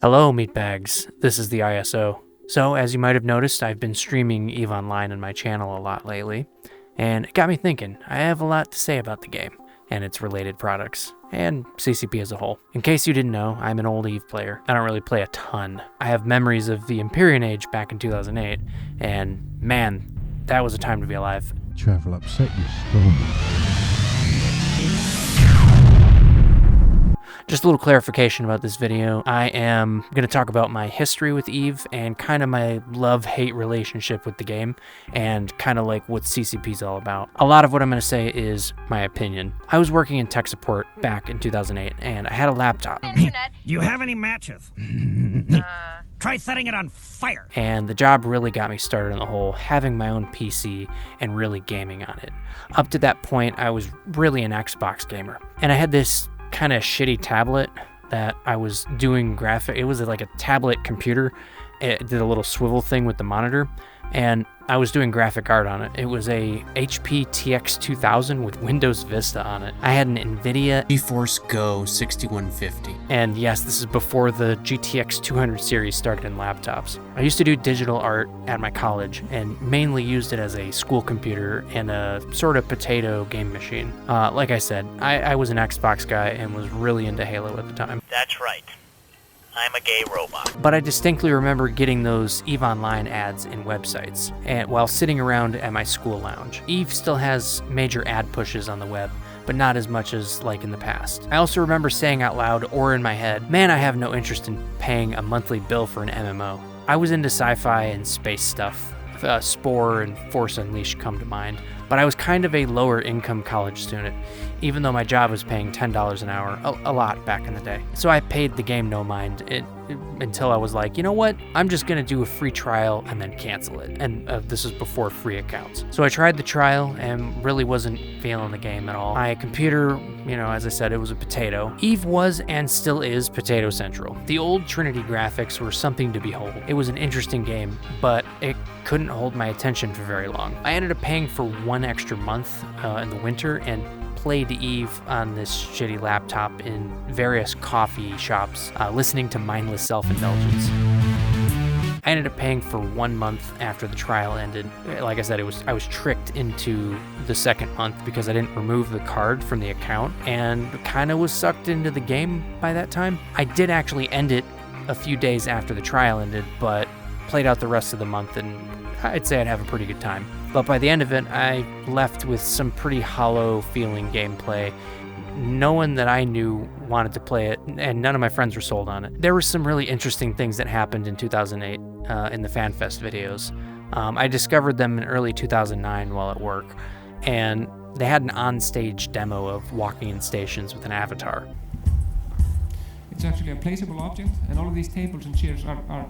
Hello, meatbags. This is the ISO. So, as you might have noticed, I've been streaming EVE Online on my channel a lot lately, and it got me thinking. I have a lot to say about the game, and its related products, and CCP as a whole. In case you didn't know, I'm an old EVE player. I don't really play a ton. I have memories of the Empyrean Age back in 2008, and man, that was a time to be alive. Travel upset your stomach. Just a little clarification about this video. I am going to talk about my history with EVE and kind of my love-hate relationship with the game and kind of like what CCP is all about. A lot of what I'm going to say is my opinion. I was working in tech support back in 2008 and I had a laptop. Internet. Do you have any matches? Try setting it on fire. And the job really got me started on the whole having my own PC and really gaming on it. Up to that point, I was really an Xbox gamer. And I had this kind of shitty tablet that I was doing it was like a tablet computer. It did a little swivel thing with the monitor, and I was doing graphic art on it. It was a HP TX 2000 with Windows Vista on it. I had an NVIDIA GeForce Go 6150. And yes, this is before the GTX 200 series started in laptops. I used to do digital art at my college and mainly used it as a school computer and a sort of potato game machine. Like I said, I was an Xbox guy and was really into Halo at the time. That's right. I'm a gay robot. But I distinctly remember getting those EVE Online ads in websites and while sitting around at my school lounge. EVE still has major ad pushes on the web, but not as much as like in the past. I also remember saying out loud or in my head, man, I have no interest in paying a monthly bill for an MMO. I was into sci-fi and space stuff. Spore and Force Unleashed come to mind, but I was kind of a lower income college student, even though my job was paying $10 an hour, a lot back in the day. So I paid the game no mind until I was like, you know what, I'm just gonna do a free trial and then cancel it. And this is before free accounts. So I tried the trial and really wasn't feeling the game at all. My computer, as I said, it was a potato. EVE was and still is potato central. The old Trinity graphics were something to behold. It was an interesting game, but it couldn't hold my attention for very long. I ended up paying for one extra month in the winter and played EVE on this shitty laptop in various coffee shops, listening to mindless self-indulgence. I ended up paying for 1 month after the trial ended. Like I said, I was tricked into the second month because I didn't remove the card from the account and kind of was sucked into the game by that time. I did actually end it a few days after the trial ended, but played out the rest of the month and I'd say I'd have a pretty good time. But by the end of it, I left with some pretty hollow feeling gameplay. No one that I knew wanted to play it, and none of my friends were sold on it. There were some really interesting things that happened in 2008 in the FanFest videos. I discovered them in early 2009 while at work, and they had an on-stage demo of walking in stations with an avatar. It's actually a placeable object, and all of these tables and chairs are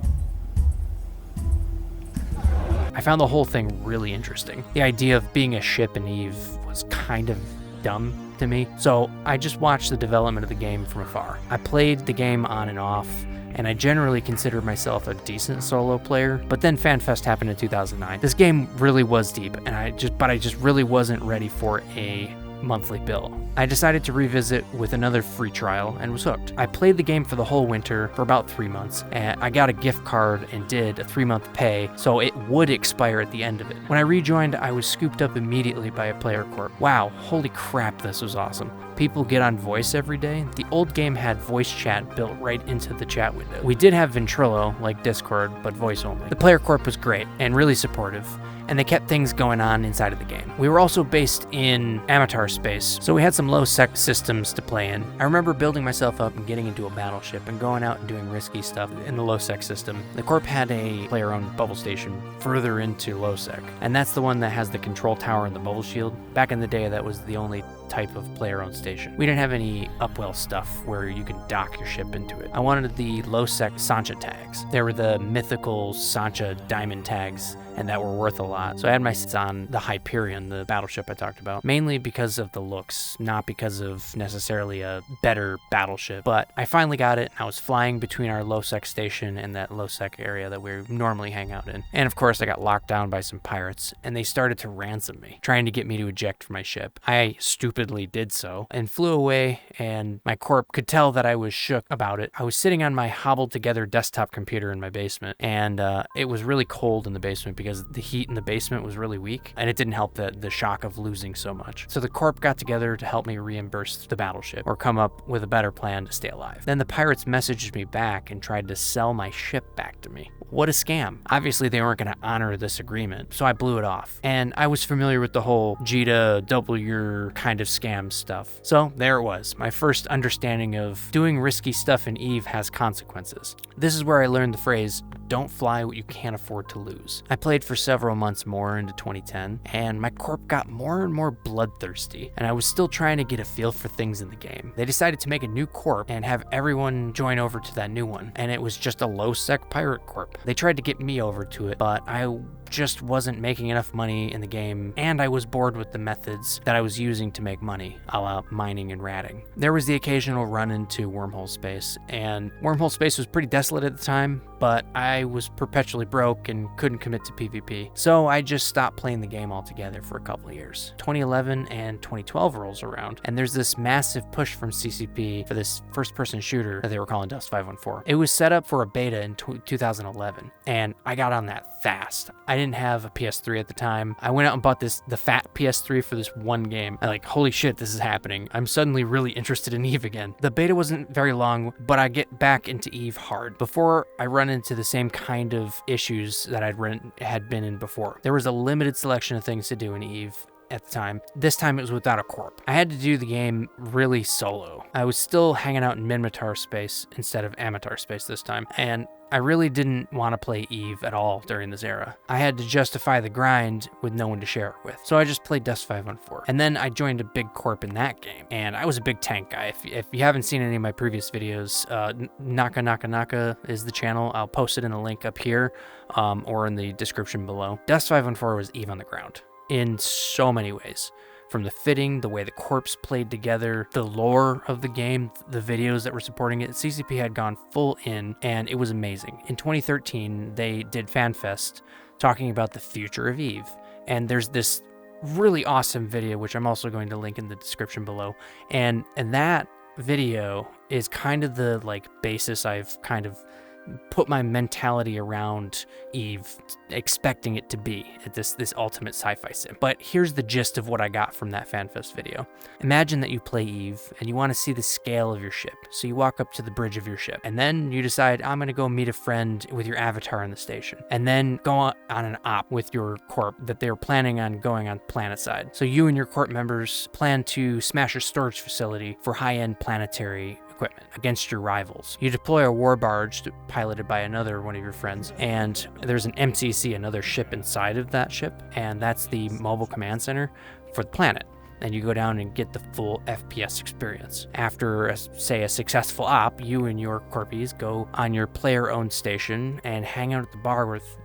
I found the whole thing really interesting. The idea of being a ship in EVE was kind of dumb to me, so I just watched the development of the game from afar. I played the game on and off, and I generally considered myself a decent solo player, but then FanFest happened in 2009. This game really was deep, and I just really wasn't ready for a monthly bill. I decided to revisit with another free trial and was hooked. I played the game for the whole winter for about 3 months, and I got a gift card and did a 3-month pay, so it would expire at the end of it. When I rejoined, I was scooped up immediately by a player corp. Wow, holy crap, this was awesome. People get on voice every day. The old game had voice chat built right into the chat window. We did have Ventrilo, like Discord, but voice only. The player corp was great and really supportive, and they kept things going on inside of the game. We were also based in Amatar space, so we had some low-sec systems to play in. I remember building myself up and getting into a battleship and going out and doing risky stuff in the low-sec system. The Corp had a player-owned bubble station further into low-sec, and that's the one that has the control tower and the bubble shield. Back in the day, that was the only type of player-owned station. We didn't have any upwell stuff where you could dock your ship into it. I wanted the low-sec Sancha tags. They were the mythical Sancha diamond tags, and that were worth a lot. So I had my sights on the Hyperion, the battleship I talked about, mainly because because of the looks, not because of necessarily a better battleship. But I finally got it, and I was flying between our low-sec station and that low-sec area that we normally hang out in. And of course, I got locked down by some pirates, and they started to ransom me, trying to get me to eject from my ship. I stupidly did so, and flew away, and my corp could tell that I was shook about it. I was sitting on my hobbled-together desktop computer in my basement, and it was really cold in the basement because the heat in the basement was really weak, and it didn't help the shock of losing so much. So the corp got together to help me reimburse the battleship, or come up with a better plan to stay alive. Then the pirates messaged me back and tried to sell my ship back to me. What a scam. Obviously, they weren't going to honor this agreement, so I blew it off. And I was familiar with the whole Jita double your kind of scam stuff. So there it was, my first understanding of doing risky stuff in EVE has consequences. This is where I learned the phrase, don't fly what you can't afford to lose. I played for several months more into 2010, and my corp got more and more bloodthirsty, and I was still trying to get a feel for things in the game. They decided to make a new corp and have everyone join over to that new one, and it was just a low-sec pirate corp. They tried to get me over to it, but I just wasn't making enough money in the game, and I was bored with the methods that I was using to make money, a la mining and ratting. There was the occasional run into Wormhole Space, and Wormhole Space was pretty desolate at the time, but I was perpetually broke and couldn't commit to PvP, so I just stopped playing the game altogether for a couple of years. 2011 and 2012 rolls around, and there's this massive push from CCP for this first-person shooter that they were calling Dust 514. It was set up for a beta in 2011, and I got on that fast. I didn't have a PS3 at the time. I went out and bought the fat PS3 for this one game. I'm like, holy shit, this is happening. I'm suddenly really interested in EVE again. The beta wasn't very long, but I get back into EVE hard. Before I run into the same kind of issues that had been in before. There was a limited selection of things to do in EVE at the time. This time it was without a corp. I had to do the game really solo. I was still hanging out in Minmatar space instead of Amatar space this time, and I really didn't want to play EVE at all during this era. I had to justify the grind with no one to share it with, so I just played Dust 514. And then I joined a big corp in that game, and I was a big tank guy. If you haven't seen any of my previous videos, Naka Naka Naka is the channel. I'll post it in the link up here or in the description below. Dust 514 was EVE on the ground in so many ways. From the fitting, the way the corps played together, the lore of the game, the videos that were supporting it, CCP had gone full in, and it was amazing. In 2013, they did FanFest talking about the future of EVE, and there's this really awesome video, which I'm also going to link in the description below, and that video is kind of the basis I've kind of put my mentality around EVE, expecting it to be this ultimate sci-fi sim. But here's the gist of what I got from that FanFest video. Imagine that you play EVE and you want to see the scale of your ship. So you walk up to the bridge of your ship, and then you decide, I'm going to go meet a friend with your avatar on the station, and then go on an op with your corp that they're planning on going on planetside. So you and your corp members plan to smash a storage facility for high-end planetary equipment against your rivals. You deploy a war barge piloted by another one of your friends, and there's an MCC, another ship inside of that ship, and that's the mobile command center for the planet. And you go down and get the full FPS experience. After, say, a successful op, you and your corpies go on your player-owned station and hang out at the bar with,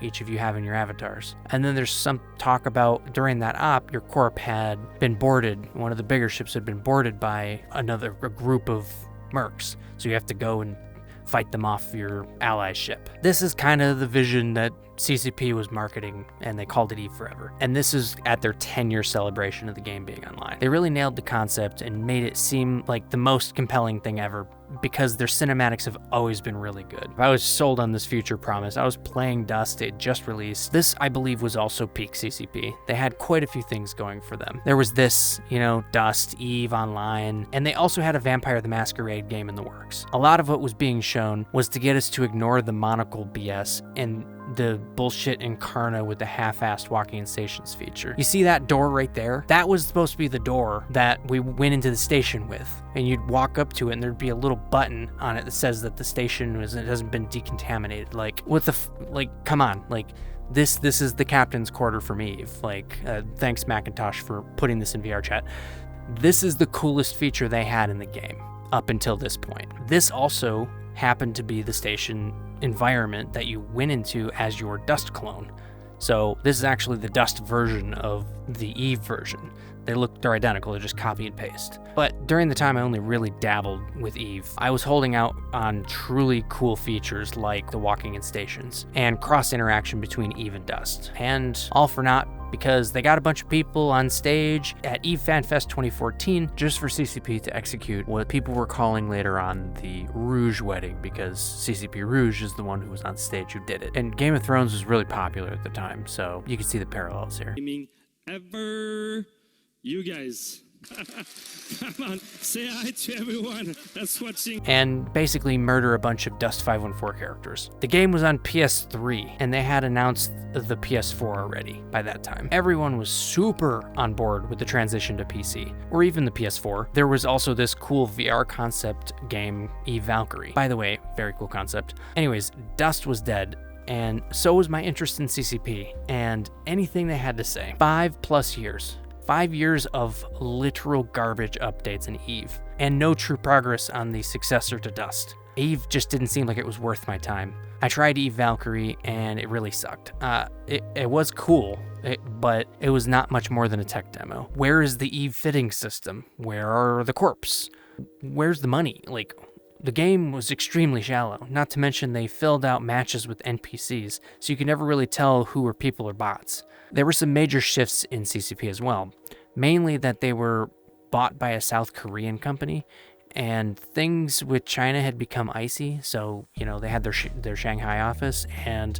each of you having your avatars. And then there's some talk about, during that op, your corp had been boarded. One of the bigger ships had been boarded by a group of mercs. So you have to go and fight them off your ally ship. This is kind of the vision that CCP was marketing, and they called it EVE Forever. And this is at their 10-year celebration of the game being online. They really nailed the concept and made it seem like the most compelling thing ever, because their cinematics have always been really good. I was sold on this future promise. I was playing Dust, it just released. This, I believe, was also peak CCP. They had quite a few things going for them. There was this, Dust, EVE Online, and they also had a Vampire the Masquerade game in the works. A lot of what was being shown was to get us to ignore the monocle BS and the bullshit Incarna with the half-assed walking in stations feature. You see that door right there? That was supposed to be the door that we went into the station with. And you'd walk up to it and there'd be a little button on it that says that the station hasn't been decontaminated. Come on, this is the captain's quarter from EVE. Thanks Macintosh for putting this in VR chat. This is the coolest feature they had in the game up until this point. This also happened to be the station environment that you went into as your Dust clone. So this is actually the Dust version of the Eve version. They're identical, they're just copy and paste. But during the time I only really dabbled with Eve, I was holding out on truly cool features like the walking in stations and cross-interaction between Eve and Dust. And all for naught, because they got a bunch of people on stage at Eve Fan Fest 2014 just for CCP to execute what people were calling later on the Rouge wedding, because CCP Rouge is the one who was on stage who did it. And Game of Thrones was really popular at the time, so you can see the parallels here. Ever, you guys. Come on, say hi to everyone that's watching. And basically murder a bunch of Dust 514 characters. The game was on PS3, and they had announced the PS4 already by that time. Everyone was super on board with the transition to PC, or even the PS4. There was also this cool VR concept game, Eve Valkyrie. By the way, very cool concept. Anyways, Dust was dead, and so was my interest in CCP, and anything they had to say. 5+ years. 5 years of literal garbage updates in Eve, and no true progress on the successor to Dust. Eve just didn't seem like it was worth my time. I tried Eve Valkyrie, and it really sucked. It was cool, but it was not much more than a tech demo. Where is the Eve fitting system? Where are the corps? Where's the money? The game was extremely shallow, not to mention they filled out matches with NPCs, so you could never really tell who were people or bots. There were some major shifts in CCP as well, mainly that they were bought by a South Korean company, and things with China had become icy, so, they had their Shanghai office, and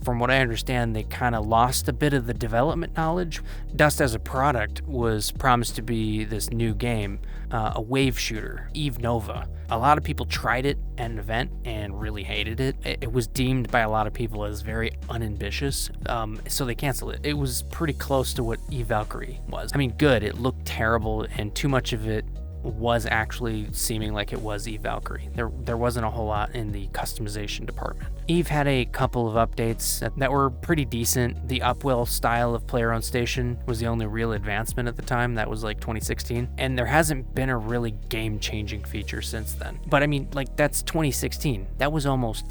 from what I understand, they kind of lost a bit of the development knowledge. Dust as a product was promised to be this new game, a wave shooter, Eve Nova. A lot of people tried it at an event and really hated it. It was deemed by a lot of people as very unambitious, so they canceled it. It was pretty close to what Eve Valkyrie was. I mean, good, it looked terrible, and too much of it was actually seeming like it was Eve Valkyrie. There wasn't a whole lot in the customization department. Eve had a couple of updates that were pretty decent. The Upwell style of player-owned station was the only real advancement at the time. That was 2016. And there hasn't been a really game-changing feature since then. But I mean, that's 2016. That was almost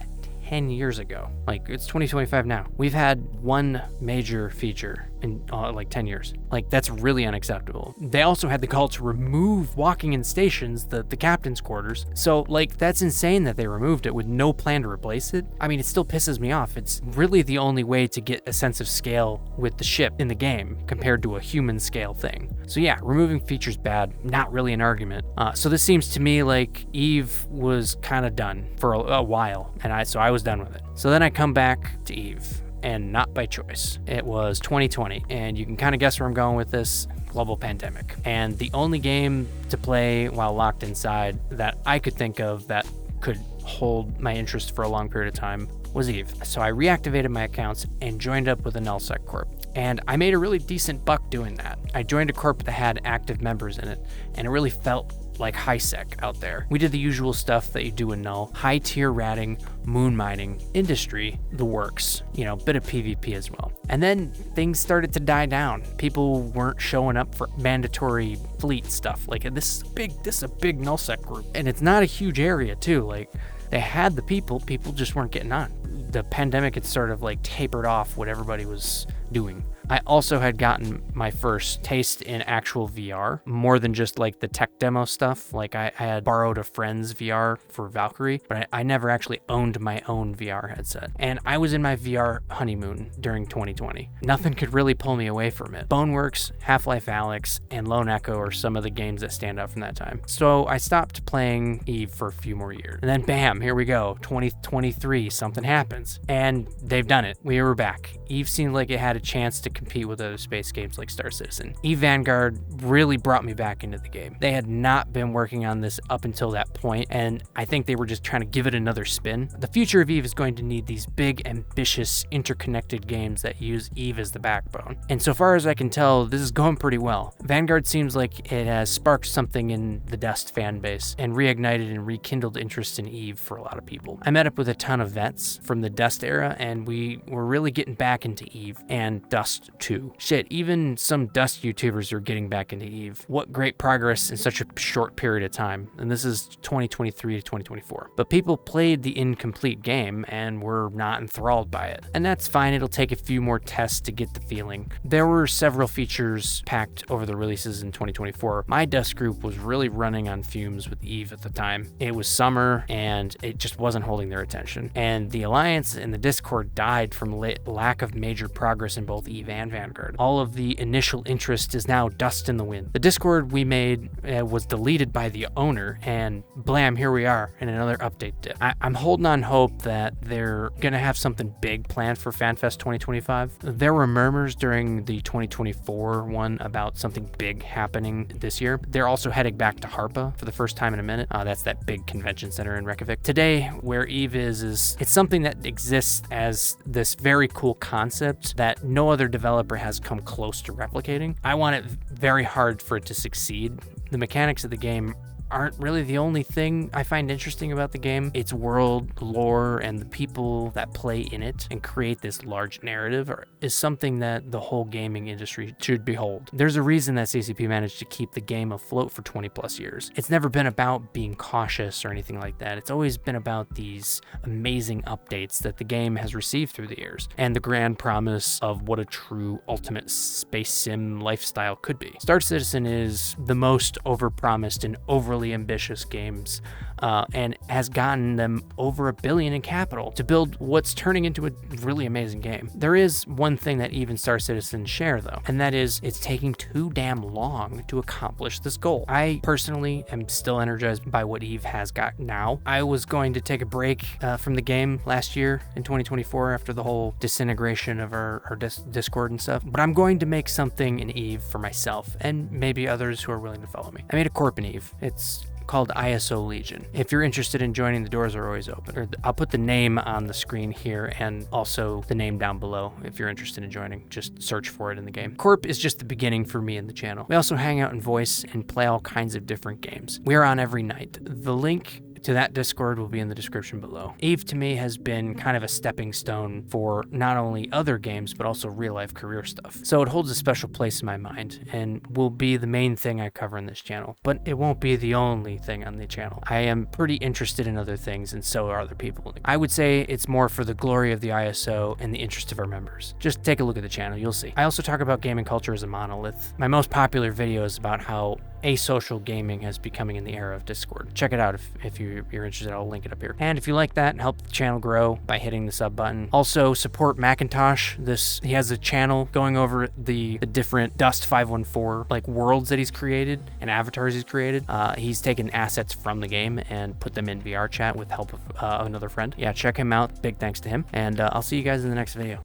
10 years ago. It's 2025 now. We've had one major feature in 10 years. That's really unacceptable. They also had the call to remove walking in stations, the captain's quarters. So that's insane that they removed it with no plan to replace it. I mean, it still pisses me off. It's really the only way to get a sense of scale with the ship in the game compared to a human scale thing. So yeah, removing features bad, not really an argument. So this seems to me like Eve was kind of done for a while, and so I was done with it. So then I come back to Eve, and not by choice. It was 2020, and you can kind of guess where I'm going with this. Global pandemic. And the only game to play while locked inside that I could think of that could hold my interest for a long period of time was Eve. So I reactivated my accounts and joined up with a nullsec corp. And I made a really decent buck doing that. I joined a corp that had active members in it, and it really felt like high sec out there. We did the usual stuff that you do in null: high tier ratting, moon mining, industry, the works, bit of PvP as well. And then things started to die down. People weren't showing up for mandatory fleet stuff. This is a big nullsec group, and it's not a huge area too. They had the people just weren't getting on. The pandemic had sort of tapered off what everybody was doing. I also had gotten my first taste in actual VR, more than just the tech demo stuff. I had borrowed a friend's VR for Valkyrie, but I never actually owned my own VR headset. And I was in my VR honeymoon during 2020. Nothing could really pull me away from it. Boneworks, Half-Life Alyx, and Lone Echo are some of the games that stand out from that time. So I stopped playing Eve for a few more years. And then bam, here we go, 2023, something happens. And they've done it. We were back. Eve seemed like it had a chance to compete with other space games like Star Citizen. Eve Vanguard really brought me back into the game. They had not been working on this up until that point, and I think they were just trying to give it another spin. The future of Eve is going to need these big, ambitious, interconnected games that use Eve as the backbone. And so far as I can tell, this is going pretty well. Vanguard seems like it has sparked something in the Dust fan base and reignited and rekindled interest in Eve for a lot of people. I met up with a ton of vets from the Dust era, and we were really getting back into Eve. And and Dust 2. Shit, even some Dust YouTubers are getting back into EVE. What great progress in such a short period of time. And this is 2023 to 2024. But people played the incomplete game and were not enthralled by it. And that's fine, it'll take a few more tests to get the feeling. There were several features packed over the releases in 2024. My Dust group was really running on fumes with EVE at the time. It was summer and it just wasn't holding their attention. And the Alliance and the Discord died from lack of major progress in both EVE and Vanguard. All of the initial interest is now dust in the wind. The Discord we made was deleted by the owner, and blam, here we are in another update dip. I'm holding on hope that they're gonna have something big planned for FanFest 2025. There were murmurs during the 2024 one about something big happening this year. They're also heading back to Harpa for the first time in a minute. That's that big convention center in Reykjavik. Today, where EVE is it's something that exists as this very cool concept that no other developer has come close to replicating. I want it very hard for it to succeed. The mechanics of the game aren't really the only thing I find interesting about the game. Its world, lore, and the people that play in it and create this large narrative is something that the whole gaming industry should behold. There's a reason that CCP managed to keep the game afloat for 20 plus years. It's never been about being cautious or anything like that. It's always been about these amazing updates that the game has received through the years and the grand promise of what a true ultimate space sim lifestyle could be. Star Citizen is the most overpromised and overly ambitious games and has gotten them over $1 billion in capital to build what's turning into a really amazing game. There is one thing that even Star Citizen share though, and that is it's taking too damn long to accomplish this goal. I personally am still energized by what EVE has got now. I was going to take a break from the game last year in 2024 after the whole disintegration of our Discord and stuff, but I'm going to make something in EVE for myself and maybe others who are willing to follow me. I made a Corp in EVE. It's called ISO Legion. If you're interested in joining, the doors are always open. I'll put the name on the screen here and also the name down below if you're interested in joining. Just search for it in the game. Corp is just the beginning for me and the channel. We also hang out in voice and play all kinds of different games. We are on every night. The link to that Discord will be in the description below. EVE to me has been kind of a stepping stone for not only other games, but also real life career stuff. So it holds a special place in my mind and will be the main thing I cover in this channel, but it won't be the only thing on the channel. I am pretty interested in other things and so are other people. I would say it's more for the glory of the ISO and the interest of our members. Just take a look at the channel, you'll see. I also talk about gaming culture as a monolith. My most popular video is about how asocial gaming is becoming in the era of Discord. Check it out if you're interested. I'll link it up here. And if you like that, help the channel grow by hitting the sub button. Also support Macintosh. He has a channel going over the different Dust 514 like worlds that he's created and avatars he's created. He's taken assets from the game and put them in VR chat with help of another friend. Yeah, check him out. Big thanks to him. And I'll see you guys in the next video.